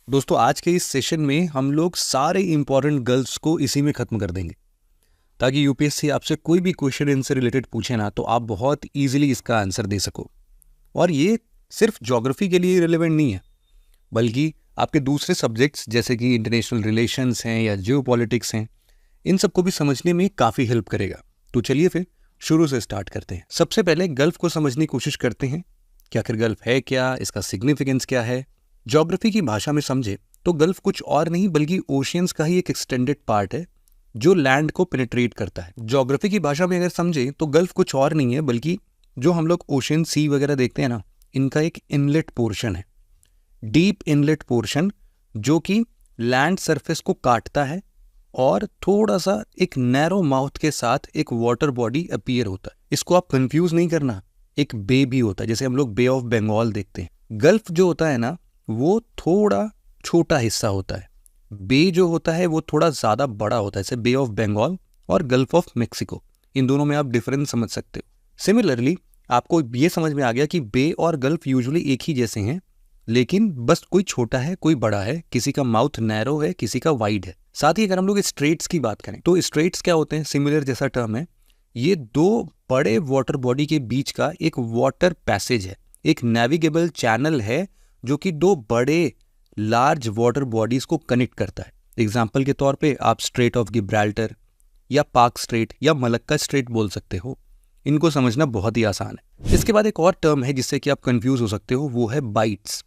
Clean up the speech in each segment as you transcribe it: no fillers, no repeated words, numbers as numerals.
दोस्तों आज के इस सेशन में हम लोग सारे इंपॉर्टेंट गल्फ्स को इसी में खत्म कर देंगे ताकि यूपीएससी आपसे कोई भी क्वेश्चन इनसे रिलेटेड पूछे ना तो आप बहुत इजीली इसका आंसर दे सको। और ये सिर्फ ज्योग्राफी के लिए रिलेवेंट नहीं है, बल्कि आपके दूसरे सब्जेक्ट्स जैसे कि इंटरनेशनल रिलेशंस हैं या जियोपॉलिटिक्स हैं, इन सबको भी समझने में काफ़ी हेल्प करेगा। तो चलिए फिर शुरू से स्टार्ट करते हैं। सबसे पहले गल्फ को समझने की कोशिश करते हैं कि आखिर गल्फ है क्या, इसका सिग्निफिकेंस क्या है। ज्योग्राफी की भाषा में समझे तो गल्फ कुछ और नहीं बल्कि ओशियंस का ही एक एक्सटेंडेड पार्ट है जो लैंड को पेनिट्रेट करता है। ज्योग्राफी की भाषा में अगर समझे तो गल्फ कुछ और नहीं है बल्कि जो हम लोग ओशियन सी वगैरह देखते हैं ना, इनका एक इनलेट पोर्शन है, डीप इनलेट पोर्शन जो कि लैंड सरफेस को काटता है और थोड़ा सा एक नैरो माउथ के साथ एक वाटर बॉडी अपीयर होता है। इसको आप कंफ्यूज नहीं करना, एक बे भी होता है, जैसे हम लोग बे ऑफ बंगाल देखते हैं। गल्फ जो होता है ना वो थोड़ा छोटा हिस्सा होता है, बे जो होता है वो थोड़ा ज़्यादा बड़ा होता है, जैसे बे ऑफ बंगाल और गल्फ ऑफ मेक्सिको। इन दोनों में आप डिफरेंस समझ सकते हो। सिमिलरली आपको ये समझ में आ गया कि बे और गल्फ यूजुअली एक ही जैसे हैं, लेकिन बस कोई छोटा है कोई बड़ा है, किसी का माउथ नैरो है किसी का वाइड है। साथ ही अगर हम लोग स्ट्रेट्स की बात करें तो स्ट्रेट्स क्या होते हैं, सिमिलर जैसा टर्म है। ये दो बड़े वाटर बॉडी के बीच का एक वाटर पैसेज है, एक नेविगेबल चैनल है जो कि दो बड़े लार्ज वाटर बॉडीज को कनेक्ट करता है। एग्जाम्पल के तौर पे आप स्ट्रेट ऑफ गिब्राल्टर या पार्क स्ट्रेट या मलक्का स्ट्रेट बोल सकते हो। इनको समझना बहुत ही आसान है। इसके बाद एक और टर्म है जिससे कि आप कंफ्यूज हो सकते हो, वो है बाइट्स।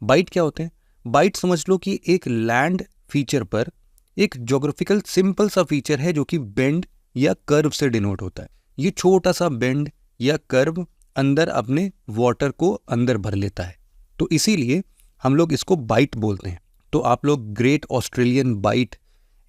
बाइट क्या होते हैं? बाइट समझ लो कि एक लैंड फीचर पर एक ज्योग्राफिकल सिंपल सा फीचर है जो कि बेंड या कर्व से डिनोट होता है। ये छोटा सा बेंड या कर्व अंदर अपने वाटर को अंदर भर लेता है, तो इसीलिए हम लोग इसको बाइट बोलते हैं। तो आप लोग ग्रेट ऑस्ट्रेलियन बाइट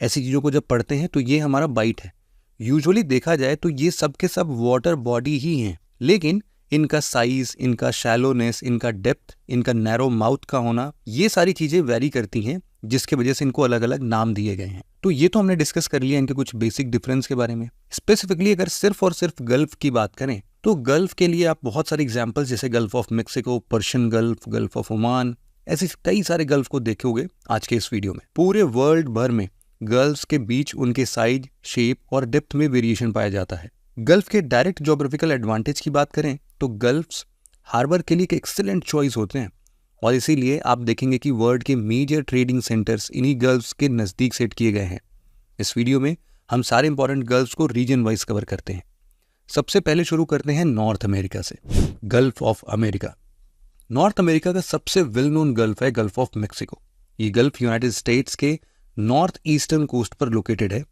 ऐसी चीज़ों को जब पढ़ते हैं तो ये हमारा बाइट है। यूजुअली देखा जाए तो ये सब के सब वाटर बॉडी ही हैं, लेकिन इनका साइज, इनका शैलोनेस, इनका डेप्थ, इनका नैरो माउथ का होना, ये सारी चीज़ें वेरी करती हैं, जिसके वजह से इनको अलग अलग नाम दिए गए हैं। तो ये तो हमने डिस्कस कर लिया इनके कुछ बेसिक डिफरेंस के बारे में। स्पेसिफिकली अगर सिर्फ और सिर्फ गल्फ की बात करें तो गल्फ के लिए आप बहुत सारे एग्जाम्पल्स जैसे gulf of Mexico, Persian gulf, gulf of Oman, ऐसे कई सारे गल्फ को देखोगे आज के इस वीडियो में। पूरे वर्ल्ड भर में गल्फ्स के बीच उनके साइज, शेप और डेप्थ में वेरिएशन पाया जाता है। गल्फ के डायरेक्ट ज्योग्राफिकल एडवांटेज की बात करें तो गल्फ्स हार्बर के लिए एक एक्सीलेंट चॉइस होते हैं, और इसीलिए आप देखेंगे कि वर्ल्ड के मेजर ट्रेडिंग सेंटर्स इन्हीं गल्फ्स के नज़दीक सेट किए गए हैं। इस वीडियो में हम सारे इंपॉर्टेंट गल्फ्स को रीजन वाइज कवर करते हैं। सबसे पहले शुरू करते हैं नॉर्थ अमेरिका से। Gulf of America. North America का सबसे वेल नोन गल्फ है गल्फ ऑफ मेक्सिको। ये गल्फ यूनाइटेड स्टेट्स के नॉर्थ ईस्टर्न कोस्ट पर लोकेटेड है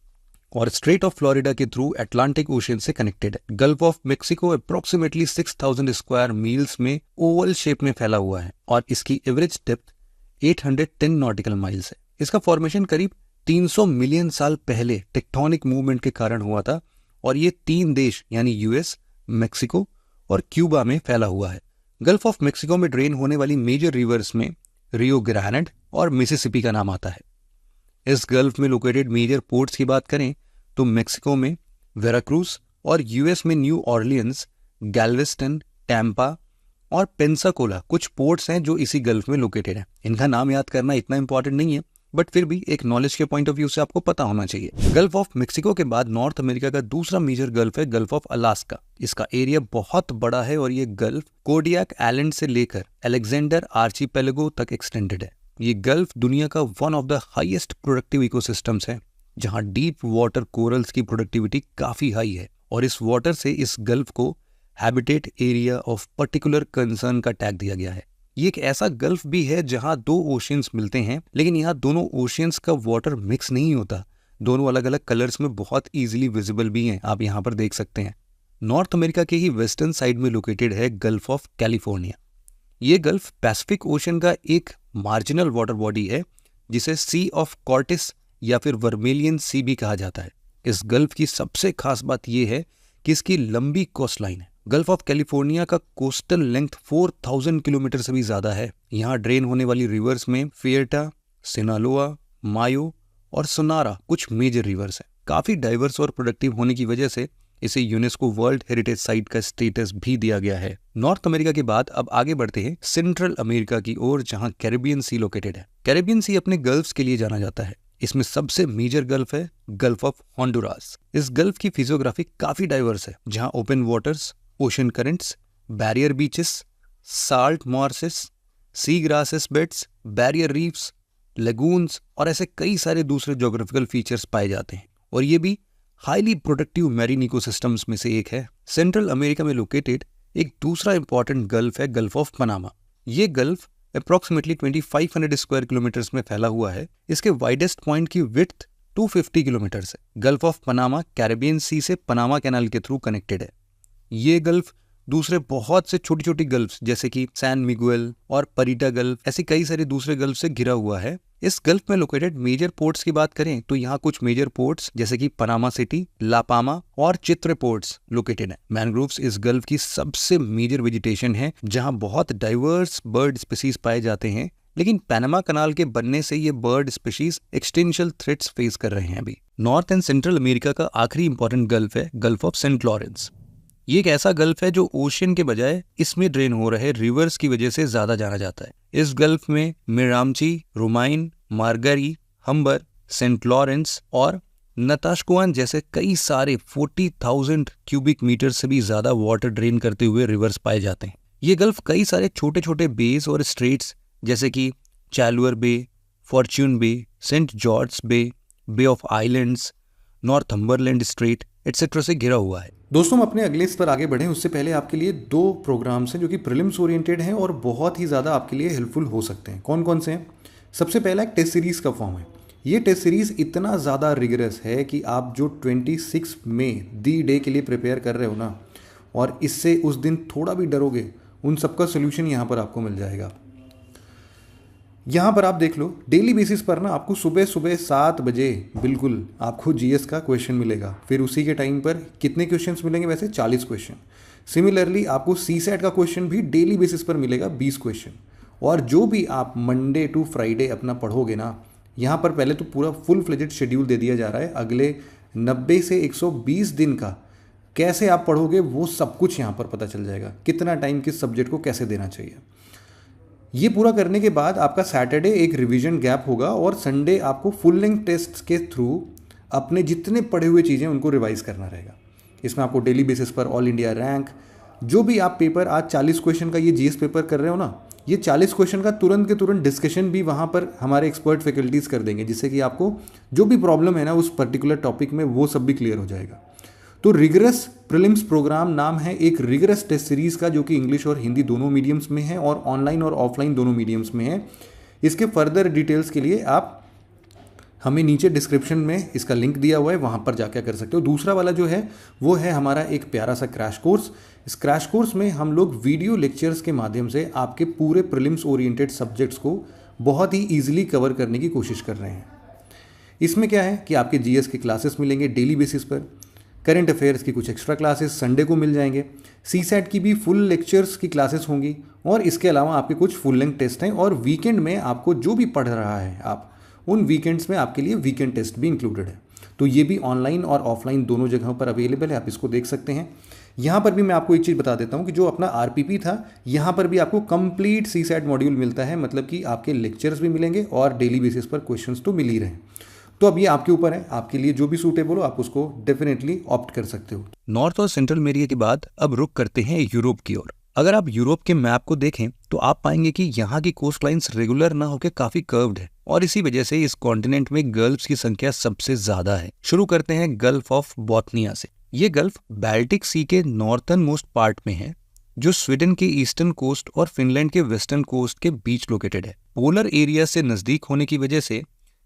और स्ट्रेट ऑफ फ्लोरिडा के थ्रू अटलांटिक ओशन से कनेक्टेड है। Gulf of Mexico approximately 6000 square meals में ओवल शेप में फैला हुआ है और इसकी एवरेज डेप्थ 810 नॉटिकल माइल्स है। इसका फॉर्मेशन करीब 300 मिलियन साल पहले टेक्टोनिक मूवमेंट के कारण हुआ था और ये 3 देश यानी यूएस, मेक्सिको और क्यूबा में फैला हुआ है। गल्फ ऑफ मेक्सिको में ड्रेन होने वाली मेजर रिवर्स में रियो ग्रांड और मिसिसिपी का नाम आता है। इस गल्फ में लोकेटेड मेजर पोर्ट्स की बात करें तो मेक्सिको में वेराक्रूज और यूएस में न्यू ऑर्लियंस, गैल्वेस्टन, टैम्पा और पेंसाकोला कुछ पोर्ट्स हैं जो इसी गल्फ में लोकेटेड हैं। इनका नाम याद करना इतना इंपॉर्टेंट नहीं है, बट फिर भी एक नॉलेज के पॉइंट ऑफ व्यू से आपको पता होना चाहिए। गल्फ ऑफ मेक्सिको के बाद नॉर्थ अमेरिका का दूसरा मेजर गल्फ है गल्फ ऑफ अलास्का। इसका एरिया बहुत बड़ा है और ये गल्फ कोडियाक आइलैंड से लेकर अलेक्जेंडर आर्चीपेलागो तक एक्सटेंडेड है। ये गल्फ दुनिया का one of the highest productive ecosystems है, जहां डीप वाटर कोरल्स की प्रोडक्टिविटी काफी हाई है और इस वाटर से इस गल्फ को habitat area of particular concern का टैग दिया गया है। ये एक ऐसा गल्फ भी है जहां दो ओशियंस मिलते हैं, लेकिन यहाँ दोनों ओशियंस का वाटर मिक्स नहीं होता, दोनों अलग अलग कलर्स में बहुत ईजिली विजिबल भी हैं, आप यहाँ पर देख सकते हैं। नॉर्थ अमेरिका के ही वेस्टर्न साइड में लोकेटेड है गल्फ ऑफ कैलिफोर्निया। ये गल्फ पैसिफिक ओशन का एक मार्जिनल वाटर बॉडी है जिसे सी ऑफ कॉर्टिस या फिर वर्मेलियन सी भी कहा जाता है। इस गल्फ की सबसे खास बात यह है कि इसकी लंबी कोस्ट लाइन है। गल्फ ऑफ कैलिफोर्निया का कोस्टल लेंथ 4000 किलोमीटर से भी ज्यादा है। यहाँ ड्रेन होने वाली रिवर्स में फियर्टा, सिनालोआ, मायो और सोनारा कुछ मेजर रिवर्स हैं। काफी डाइवर्स और प्रोडक्टिव होने की वजह से इसे यूनेस्को वर्ल्ड हेरिटेज साइट का स्टेटस भी दिया गया है। नॉर्थ अमेरिका के बाद अब आगे बढ़ते हैं सेंट्रल अमेरिका की ओर, जहां कैरिबियन सी लोकेटेड है। कैरिबियन सी अपने गल्फ्स के लिए जाना जाता है। इसमें सबसे मेजर गल्फ है गल्फ ऑफ होंडुरास। इस गल्फ की फिजियोग्राफी काफी डाइवर्स है, जहां open waters, ocean currents, barrier beaches, salt marshes, sea grasses beds, barrier reefs, lagoons और ऐसे कई सारे दूसरे ज्योग्राफिकल फीचर्स पाए जाते हैं, और ये भी हाईली प्रोडक्टिव मैरीन इकोसिस्टम्स में से एक है। सेंट्रल अमेरिका में लोकेटेड एक दूसरा इंपॉर्टेंट गल्फ है गल्फ ऑफ पनामा। ये गल्फ अप्रॉक्सीमेटली 2500 स्क्वायर किलोमीटर्स में फैला हुआ है। इसके वाइडेस्ट पॉइंट की विड्थ 250 किलोमीटर्स है। गल्फ ऑफ पनामा कैरिबियन सी से पनामा कैनाल के थ्रू कनेक्टेड है। ये गल्फ दूसरे बहुत से छोटी छोटी गल्फ जैसे कि सैन मिगुएल और परीटा गल्फ, ऐसे कई सारे दूसरे गल्फ से घिरा हुआ है। इस गल्फ में लोकेटेड मेजर पोर्ट्स की बात करें तो यहाँ कुछ मेजर पोर्ट्स जैसे कि पनामा सिटी, लापामा और चित्रे पोर्ट्स लोकेटेड है। मैनग्रोव्स इस गल्फ की सबसे मेजर वेजिटेशन है, जहाँ बहुत डाइवर्स बर्ड स्पीसीज पाए जाते हैं, लेकिन पनामा कनाल के बनने से ये bird species existential threats face कर रहे हैं अभी। नॉर्थ एंड सेंट्रल अमेरिका का आखिरी इंपॉर्टेंट गल्फ है गल्फ ऑफ सेंट लॉरेंस। ये एक ऐसा गल्फ है जो ओशियन के बजाय इसमें ड्रेन हो रहे रिवर्स की वजह से ज्यादा जाना जाता है। इस गल्फ में मिरामची, रोमाइन, मार्गरी, हम्बर, सेंट लॉरेंस और नताशकुआन जैसे कई सारे 40,000 क्यूबिक मीटर से भी ज्यादा वाटर ड्रेन करते हुए रिवर्स पाए जाते हैं। ये गल्फ कई सारे छोटे छोटे बेस और स्ट्रेट्स जैसे कि Chaleur Bay, Fortune Bay, Saint George Bay, Bay of Islands, Northumberland Strait etcetera से घिरा हुआ है। दोस्तों, हम अपने अगले पर आगे बढ़ें उससे पहले आपके लिए 2 प्रोग्राम्स हैं जो कि प्रीलिम्स ओरिएंटेड हैं और बहुत ही ज़्यादा आपके लिए हेल्पफुल हो सकते हैं। कौन कौन से हैं? सबसे पहला एक टेस्ट सीरीज़ का फॉर्म है। ये टेस्ट सीरीज़ इतना ज़्यादा रिगरस है कि आप जो 26 मई दी डे के लिए प्रिपेयर कर रहे हो ना, और इससे उस दिन थोड़ा भी डरोगे, उन सबका सोल्यूशन यहाँ पर आपको मिल जाएगा। यहाँ पर आप देख लो, डेली बेसिस पर ना आपको सुबह सुबह 7 बजे बिल्कुल आपको जीएस का क्वेश्चन मिलेगा। फिर उसी के टाइम पर कितने क्वेश्चंस मिलेंगे? वैसे 40 क्वेश्चन। सिमिलरली आपको सीसैट का क्वेश्चन भी डेली बेसिस पर मिलेगा 20 क्वेश्चन। और जो भी आप मंडे टू फ्राइडे अपना पढ़ोगे ना, यहाँ पर पहले तो पूरा फुल फ्लेजेड शेड्यूल दे दिया जा रहा है अगले 90 से 120 दिन का। कैसे आप पढ़ोगे वो सब कुछ यहाँ पर पता चल जाएगा, कितना टाइम किस सब्जेक्ट को कैसे देना चाहिए। ये पूरा करने के बाद आपका सैटरडे एक रिवीजन गैप होगा और संडे आपको फुल लेंथ टेस्ट के थ्रू अपने जितने पढ़े हुए चीज़ें उनको रिवाइज करना रहेगा। इसमें आपको डेली बेसिस पर ऑल इंडिया रैंक, जो भी आप पेपर आज 40 क्वेश्चन का ये जीएस पेपर कर रहे हो ना, ये 40 क्वेश्चन का तुरंत के तुरंत डिस्कशन भी वहाँ पर हमारे एक्सपर्ट फैकल्टीज़ कर देंगे, जिससे कि आपको जो भी प्रॉब्लम है ना उस पर्टिकुलर टॉपिक में वो सब भी क्लियर हो जाएगा। तो रिगरस प्रीलिम्स प्रोग्राम नाम है एक रिगरस टेस्ट सीरीज़ का, जो कि इंग्लिश और हिंदी दोनों मीडियम्स में है और ऑनलाइन और ऑफलाइन दोनों मीडियम्स में है। इसके फर्दर डिटेल्स के लिए आप हमें नीचे डिस्क्रिप्शन में इसका लिंक दिया हुआ है, वहाँ पर जाकर कर सकते हो। दूसरा वाला जो है वो है हमारा एक प्यारा सा क्रैश कोर्स। इस क्रैश कोर्स में हम लोग वीडियो लेक्चर्स के माध्यम से आपके पूरे प्रीलिम्स ओरिएंटेड सब्जेक्ट्स को बहुत ही ईजिली कवर करने की कोशिश कर रहे हैं। इसमें क्या है कि आपके जीएस के क्लासेस मिलेंगे डेली बेसिस पर, करंट अफेयर्स की कुछ एक्स्ट्रा क्लासेस संडे को मिल जाएंगे, सीसैट की भी फुल लेक्चर्स की क्लासेस होंगी, और इसके अलावा आपके कुछ फुल लेंथ टेस्ट हैं। और वीकेंड में आपको जो भी पढ़ रहा है आप, उन वीकेंड्स में आपके लिए वीकेंड टेस्ट भी इंक्लूडेड है। तो ये भी ऑनलाइन और ऑफलाइन दोनों जगहों पर अवेलेबल है, आप इसको देख सकते हैं। यहाँ पर भी मैं आपको एक चीज़ बता देता हूँ कि जो अपना आरपीपी था, यहाँ पर भी आपको कंप्लीट सीसैट मॉड्यूल मिलता है, मतलब कि आपके लेक्चर्स भी मिलेंगे और डेली बेसिस पर क्वेश्चंस तो मिल ही रहे हैं। तो अब ये आपके ऊपर है, आपके लिए जो भी सूटेबल हो आप उसको डेफिनेटली ऑप्ट कर सकते हो। नॉर्थ और सेंट्रल अमेरिका के बाद अब रुक करते हैं यूरोप की ओर। अगर आप यूरोप के मैप को देखें तो आप पाएंगे कि यहाँ की कोस्ट लाइन्स रेगुलर ना होकर काफी कर्व्ड है, और इसी वजह से इस कॉन्टिनेंट में गल्फ्स की संख्या सबसे ज्यादा है। शुरू करते हैं गल्फ ऑफ बोथनिया से। ये गल्फ बाल्टिक सी के नॉर्थर्न मोस्ट पार्ट में है, जो स्वीडन के ईस्टर्न कोस्ट और फिनलैंड के वेस्टर्न कोस्ट के बीच लोकेटेड है। पोलर एरिया से नजदीक होने की वजह से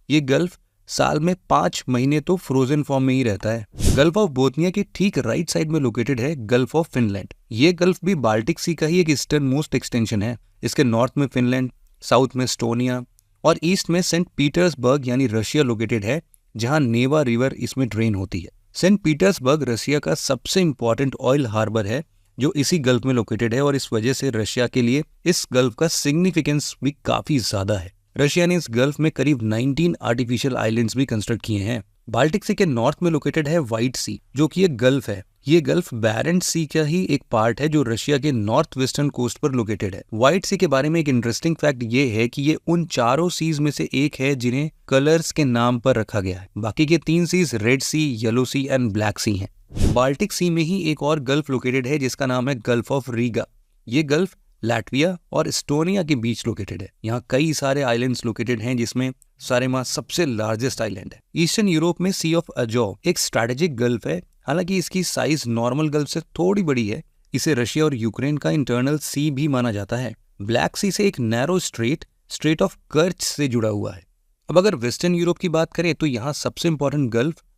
ये गल्फ साल में 5 महीने तो फ्रोजन फॉर्म में ही रहता है। गल्फ ऑफ बोथनिया के ठीक राइट साइड में लोकेटेड है गल्फ ऑफ फिनलैंड। ये गल्फ भी बाल्टिक सी का ही एक ईस्टर्न मोस्ट एक्सटेंशन है। इसके नॉर्थ में फिनलैंड, साउथ में एस्टोनिया और ईस्ट में सेंट पीटर्सबर्ग यानी रशिया लोकेटेड है, जहां नेवा रिवर इसमें ड्रेन होती है। सेंट पीटर्सबर्ग रशिया का सबसे इंपॉर्टेंट ऑयल हार्बर है, जो इसी गल्फ में लोकेटेड है, और इस वजह से रशिया के लिए इस गल्फ का सिग्निफिकेंस भी काफी ज्यादा है। रशिया ने इस गल्फ में करीब 19 आर्टिफिशियल आइलैंड्स भी कंस्ट्रक्ट किए हैं। बाल्टिक सी के नॉर्थ में लोकेटेड है व्हाइट सी, जो कि एक गल्फ है। ये गल्फ बैरेंट सी का ही एक पार्ट है जो रशिया के नॉर्थ वेस्टर्न कोस्ट पर लोकेटेड है। व्हाइट सी के बारे में एक इंटरेस्टिंग फैक्ट ये है कि ये उन चारों सीज में से एक है जिन्हें कलर्स के नाम पर रखा गया है। बाकी के 3 seas Red Sea, Yellow Sea and Black Sea हैं। बाल्टिक सी में ही एक और गल्फ लोकेटेड है जिसका नाम है गल्फ ऑफ रीगा। ये गल्फ लाटविया और एस्टोनिया के बीच लोकेटेड है। यहाँ कई सारे आइलैंड्स लोकेटेड हैं जिसमें सारेमा सबसे लार्जेस्ट आइलैंड है। ईस्टर्न यूरोप में सी ऑफ अजोव एक स्ट्रैटेजिक गल्फ है। हालांकि इसकी साइज नॉर्मल गल्फ से थोड़ी बड़ी है। इसे रशिया और यूक्रेन का इंटरनल सी भी माना जाता है। ब्लैक सी से एक नैरो स्ट्रेट ऑफ कर्च से जुड़ा हुआ है। अब अगर वेस्टर्न यूरोप की बात करें तो यहाँ सबसे important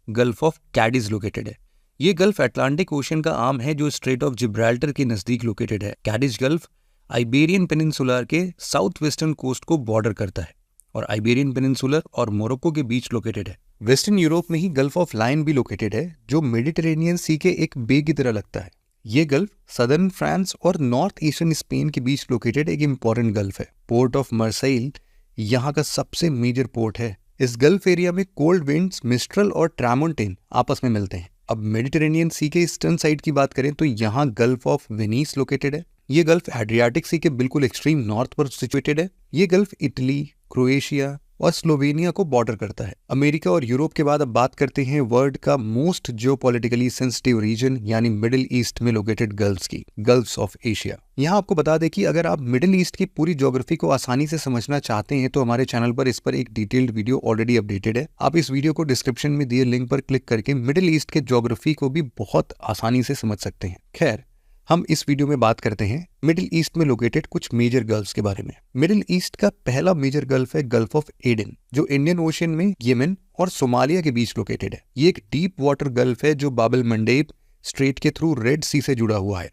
gulf of Cadiz located है। ये गल्फ अटलांटिक ओशन का आर्म है जो स्ट्रेट ऑफ जिब्राल्टर के नजदीक लोकेटेड है। कैडिज गल्फ आइबेरियन पेनिनसुलर के साउथ वेस्टर्न कोस्ट को बॉर्डर करता है और आइबेरियन पेनिनसुलर और मोरक्को के बीच लोकेटेड है। वेस्टर्न यूरोप में ही गल्फ ऑफ लायन भी लोकेटेड है जो मेडिटेरेनियन सी के एक बे की तरह लगता है। ये गल्फ सदर्न फ्रांस और नॉर्थ ईस्टर्न स्पेन के बीच लोकेटेड एक इंपॉर्टेंट गल्फ है। पोर्ट ऑफ मार्सेइल यहाँ का सबसे मेजर पोर्ट है। इस गल्फ एरिया में कोल्ड विंड्स मिस्ट्रल और ट्रामोंटेन आपस में मिलते हैं। अब मेडिटेरेनियन सी के ईस्टर्न साइड की बात करें तो यहाँ गल्फ ऑफ वेनिस लोकेटेड है। ये गल्फ एड्रियाटिक सी के बिल्कुल एक्सट्रीम नॉर्थ पर सिचुएटेड है। ये गल्फ इटली, क्रोएशिया और स्लोवेनिया को बॉर्डर करता है। अमेरिका और यूरोप के बाद अब बात करते हैं वर्ल्ड का मोस्ट जियोपॉलिटिकली सेंसिटिव रीजन यानी मिडिल ईस्ट में लोकेटेड गल्फ्स की, गल्फ्स ऑफ एशिया। यहाँ आपको बता दें कि अगर आप मिडिल ईस्ट की पूरी ज्योग्राफी को आसानी से समझना चाहते हैं तो हमारे चैनल पर इस पर एक डिटेल्ड वीडियो ऑलरेडी अपडेटेड है। आप इस वीडियो को डिस्क्रिप्शन में दिए लिंक पर क्लिक करके मिडिल ईस्ट के ज्योग्राफी को भी बहुत आसानी से समझ सकते हैं। खैर, हम इस वीडियो में बात करते हैं मिडिल ईस्ट में लोकेटेड कुछ मेजर गल्फ्स के बारे में। मिडिल ईस्ट का पहला मेजर गल्फ है गल्फ ऑफ एडन जो इंडियन ओशन में येमेन और सोमालिया के बीच लोकेटेड है। ये एक डीप वाटर गल्फ है जो बाब एल मंडेब स्ट्रेट के थ्रू रेड सी से जुड़ा हुआ है।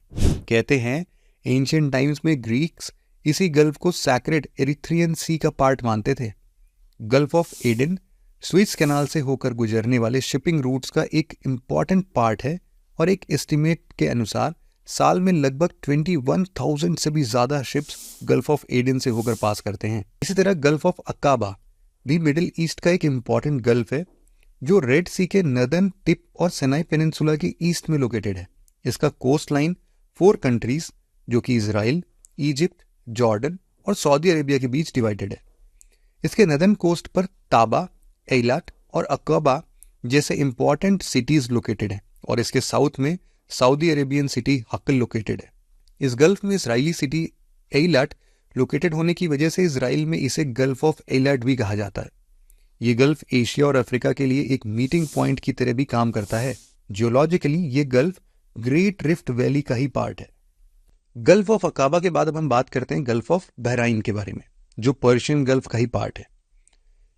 कहते हैं एंशिएंट टाइम्स में ग्रीक्स इसी गल्फ को सैक्रेड एरिथ्रियन सी का पार्ट मानते थे। Gulf of Aden Swiss canal से होकर गुजरने वाले शिपिंग रूट्स का एक इंपॉर्टेंट पार्ट है और एक एस्टिमेट के अनुसार साल में लगभग 21,000 से भी ज्यादा शिप्स गल्फ ऑफ एडन से होकर पास करते हैं। इसी तरह गल्फ ऑफ अकाबा भी मिडिल ईस्ट का एक इंपॉर्टेंट गल्फ है जो रेड सी के नर्दर्न टिप और सिनाई पेनिनसुला के ईस्ट में लोकेटेड है। इसका कोस्ट लाइन 4 कंट्रीज जो कि इजराइल, इजिप्ट, जॉर्डन और सऊदी अरेबिया के बीच डिवाइडेड है। इसके नर्दर्न कोस्ट पर ताबा, एलाट और अकाबा जैसे इंपॉर्टेंट सिटीज लोकेटेड हैं और इसके साउथ में सऊदी अरेबियन सिटी हक्ल लोकेटेड है। इस गल्फ में इजरायली सिटी एलाट लोकेटेड होने की वजह से इजराइल में इसे गल्फ ऑफ एलाट भी कहा जाता है। ये गल्फ एशिया और अफ्रीका के लिए एक मीटिंग पॉइंट की तरह भी काम करता है। जियोलॉजिकली ये गल्फ ग्रेट रिफ्ट वैली का ही पार्ट है। गल्फ ऑफ अकाबा के बाद अब हम बात करते हैं गल्फ ऑफ बहराइन के बारे में जो पर्शियन गल्फ का ही पार्ट है।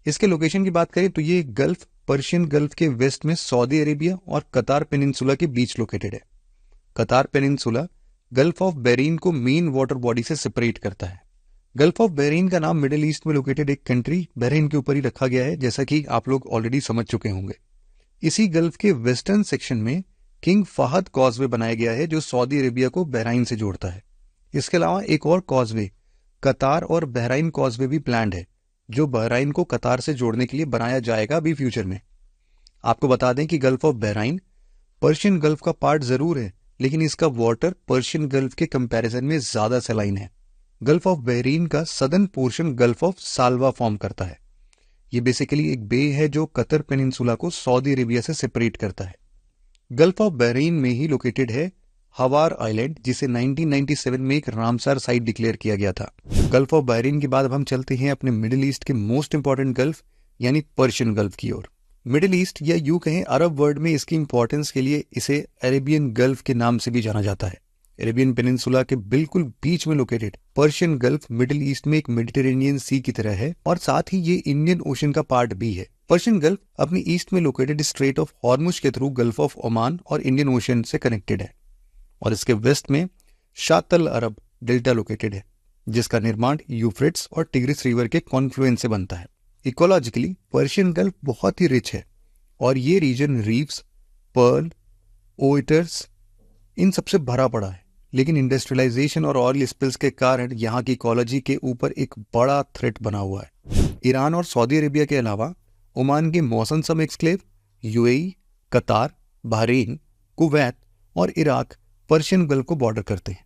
इसके लोकेशन की बात करें तो ये गल्फ पर्शियन गल्फ के वेस्ट में सऊदी अरेबिया और कतार पेनिनसुला के बीच लोकेटेड है। कतार पेनिनसुला गल्फ ऑफ बहरीन को मेन वाटर बॉडी से सेपरेट करता है। गल्फ ऑफ बहरीन का नाम मिडिल ईस्ट में लोकेटेड एक कंट्री बहरीन के ऊपर ही रखा गया है, जैसा कि आप लोग ऑलरेडी समझ चुके होंगे। इसी गल्फ के वेस्टर्न सेक्शन में किंग फहद कॉजवे बनाया गया है जो सऊदी अरेबिया को बहराइन से जोड़ता है। इसके अलावा एक और कॉजवे कतार और बहराइन कॉजवे भी प्लान्ड है जो बहराइन को कतार से जोड़ने के लिए बनाया जाएगा अभी फ्यूचर में। आपको बता दें कि Gulf of Bahrain Persian Gulf का पार्ट जरूर है लेकिन इसका वाटर पर्शियन गल्फ के कंपैरिजन में ज्यादा सलाइन है। गल्फ ऑफ बहरीन का southern portion Gulf of Salwa form करता है। ये बेसिकली एक बे है जो कतर पेनिनसुला को सऊदी अरेबिया से सेपरेट करता है। गल्फ ऑफ बहरीन में ही लोकेटेड है हवार आइलैंड जिसे 1997 में एक रामसार साइट डिक्लेयर किया गया था। गल्फ ऑफ बहरीन के बाद अब हम चलते हैं अपने मिडिल ईस्ट के मोस्ट इंपॉर्टेंट गल्फ यानी पर्शियन गल्फ की ओर। मिडिल ईस्ट या यूं कहें अरब वर्ल्ड में इसकी इंपॉर्टेंस के लिए इसे अरेबियन गल्फ के नाम से भी जाना जाता है। अरेबियन पेनिनसुला के बिल्कुल बीच में located Persian gulf middle east में एक मेडिटेरेनियन सी की तरह है और साथ ही ये इंडियन ओशन का पार्ट भी है। पर्शियन गल्फ अपनी ईस्ट में लोकेटेड स्ट्रेट ऑफ हॉर्मुज के थ्रू गल्फ ऑफ ओमान और इंडियन ओशन से कनेक्टेड है और इसके वेस्ट में शातल अरब डेल्टा लोकेटेड है जिसका निर्माण यूफ्रेट्स और टिग्रिस रिवर के कॉन्फ्लुएंस से बनता है। इकोलॉजिकली पर्शियन गल्फ बहुत ही रिच है और ये रीजन रीफ्स, पर्ल, ओइटर्स इन सबसे भरा पड़ा है, लेकिन इंडस्ट्रियलाइजेशन और ऑयल स्पिल्स के कारण यहाँ की इकोलॉजी के ऊपर एक बड़ा थ्रेट बना हुआ है। ईरान और सऊदी अरेबिया के अलावा ओमान के मौसम एक्सक्लेव, यूएई, कतार, बहरीन, कुवैत और इराक पर्शियन गल्फ को बॉर्डर करते हैं।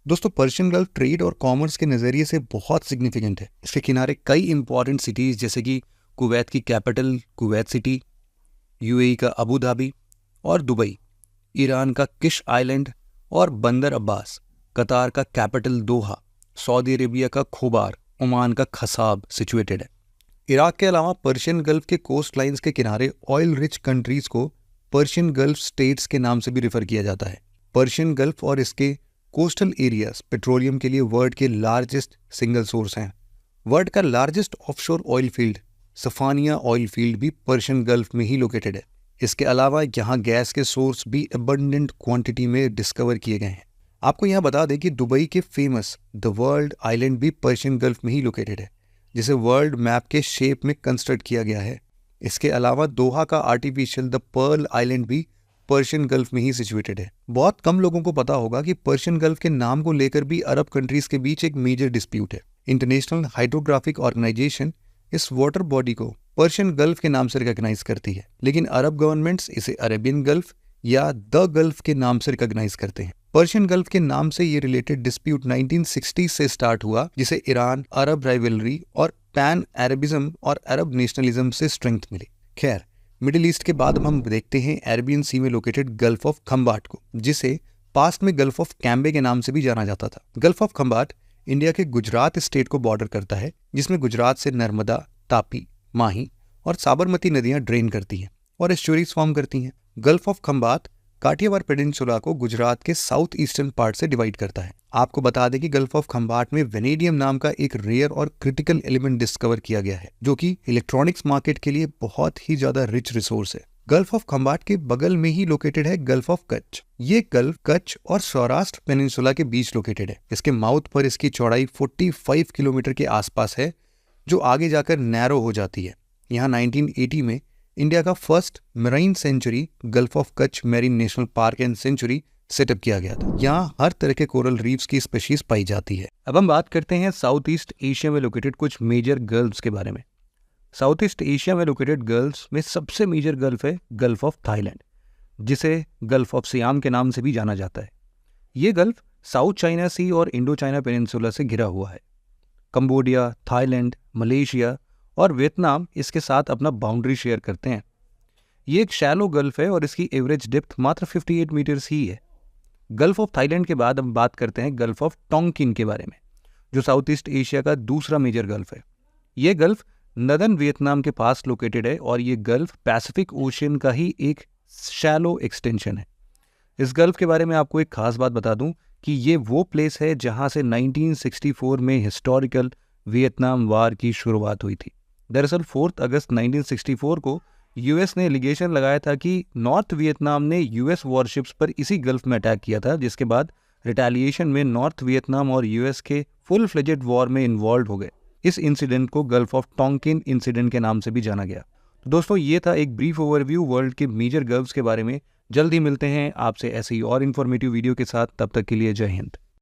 दोस्तों, पर्शियन गल्फ ट्रेड और कॉमर्स के नज़रिए से बहुत सिग्निफिकेंट है। इसके किनारे कई इंपॉर्टेंट सिटीज़ जैसे कि कुवैत की कैपिटल कुवैत सिटी, यूएई का अबू धाबी और दुबई, ईरान का किश आइलैंड और बंदर अब्बास, कतार का कैपिटल दोहा, सऊदी अरेबिया का खोबार, ओमान का खसाब सिचुएटेड है। इराक के अलावा पर्शियन गल्फ के कोस्ट लाइन्स के किनारे ऑयल रिच कंट्रीज को पर्शियन गल्फ स्टेट्स के नाम से भी रेफर किया जाता है। पर्शियन गल्फ और इसके कोस्टल एरियाज पेट्रोलियम के लिए वर्ल्ड के लार्जेस्ट सिंगल सोर्स हैं। वर्ल्ड का largest offshore oil field Safaniya oil field भी पर्शियन गल्फ में ही लोकेटेड है। इसके अलावा यहाँ गैस के सोर्स भी अबंडेंट क्वांटिटी में डिस्कवर किए गए हैं। आपको यहाँ बता दें कि दुबई के फेमस द वर्ल्ड आइलैंड भी पर्शियन गल्फ में ही लोकेटेड है, जिसे वर्ल्ड मैप के शेप में कंस्ट्रक्ट किया गया है। इसके अलावा दोहा का आर्टिफिशियल द पर्ल आइलैंड भी पर्शियन गल्फ में ही सिचुएटेड है। बहुत कम लोगों को पता होगा कि पर्शियन गल्फ के नाम को लेकर भी अरब कंट्रीज के बीच एक मेजर डिस्प्यूट है। इंटरनेशनल हाइड्रोग्राफिक ऑर्गेनाइजेशन इस वाटर बॉडी को पर्शियन गल्फ के नाम से रिकॉग्नाइज करती है, लेकिन अरब गवर्नमेंट्स इसे अरेबियन गल्फ या द गल्फ के नाम से रिकॉग्नाइज करते हैं। पर्शियन गल्फ के नाम से ये रिलेटेड डिस्प्यूट 1960 से स्टार्ट हुआ, जिसे ईरान अरब राइवलरी और पैन अरबिज्म और अरब नेशनलिज्म से स्ट्रेंथ मिली। खैर, मिडिल ईस्ट के बाद हम देखते हैं अरेबियन सी में लोकेटेड गल्फ ऑफ खंबाट को, जिसे पास्ट में गल्फ ऑफ कैम्बे के नाम से भी जाना जाता था। गल्फ ऑफ खंबाट इंडिया के गुजरात स्टेट को बॉर्डर करता है, जिसमें गुजरात से नर्मदा, तापी, माही और साबरमती नदियां ड्रेन करती हैं और एस्चुरीज फॉर्म करती हैं। Gulf of Khambhat Kathiawar peninsula को गुजरात के साउथ ईस्टर्न पार्ट से डिवाइड करता है। आपको बता दें कि गल्फ ऑफ खंबाट में वेनेडियम नाम का एक रेयर और क्रिटिकल एलिमेंट डिस्कवर किया गया है, जो कि इलेक्ट्रॉनिक्स मार्केट के लिए बहुत ही ज्यादा रिच रिसोर्स है। गल्फ ऑफ खंबाट के बगल में ही लोकेटेड है गल्फ ऑफ कच्छ। ये गल्फ कच्छ और सौराष्ट्र पेनिनसुला के बीच लोकेटेड है। इसके माउथ पर इसकी चौड़ाई 45 किलोमीटर के आसपास है, जो आगे जाकर नैरो हो जाती है। यहाँ 1980 में इंडिया का first marine sanctuary gulf of Kutch marine national park and sanctuary setup किया गया था। यहाँ हर तरह के कोरल रीफ्स की स्पीशीज पाई जाती है। अब हम बात करते हैं साउथ ईस्ट एशिया में लोकेटेड कुछ मेजर गल्फ्स के बारे में। साउथ ईस्ट एशिया में लोकेटेड गल्फ्स में सबसे मेजर गल्फ है गल्फ ऑफ थाईलैंड, जिसे गल्फ ऑफ सियाम के नाम से भी जाना जाता है। ये गल्फ साउथ चाइना सी और इंडो चाइना पेनिनसुला से घिरा हुआ है। कंबोडिया, थाईलैंड, मलेशिया और वियतनाम इसके साथ अपना बाउंड्री शेयर करते हैं। ये एक शैलो गल्फ है और इसकी एवरेज डेप्थ मात्र 58 मीटर्स ही है। गल्फ ऑफ थाईलैंड के बाद हम बात करते हैं गल्फ ऑफ टोंकिन के बारे में, जो साउथ ईस्ट एशिया का दूसरा मेजर गल्फ है। ये गल्फ नदर्न वियतनाम के पास लोकेटेड है और ये गल्फ पैसिफिक ओशियन का ही एक शैलो एक्सटेंशन है। इस गल्फ के बारे में आपको एक खास बात बता दूं कि ये वो प्लेस है जहां से 1964 में हिस्टोरिकल वियतनाम वार की शुरुआत हुई थी। दरअसल 4 अगस्त 1964 को यूएस ने एलिगेशन लगाया था कि नॉर्थ वियतनाम ने यूएस वॉरशिप्स पर इसी गल्फ में अटैक किया था, जिसके बाद रिटेलिएशन में नॉर्थ वियतनाम और यूएस के फुल फ्लेजेड वॉर में इन्वॉल्व हो गए। इस इंसिडेंट को गल्फ ऑफ टोंकिन इंसिडेंट के नाम से भी जाना गया। तो दोस्तों, ये था एक ब्रीफ ओवरव्यू वर्ल्ड के मेजर गल्फ्स के बारे में। जल्द ही मिलते हैं आपसे ऐसी और इन्फॉर्मेटिव वीडियो के साथ। तब तक के लिए जय हिंद।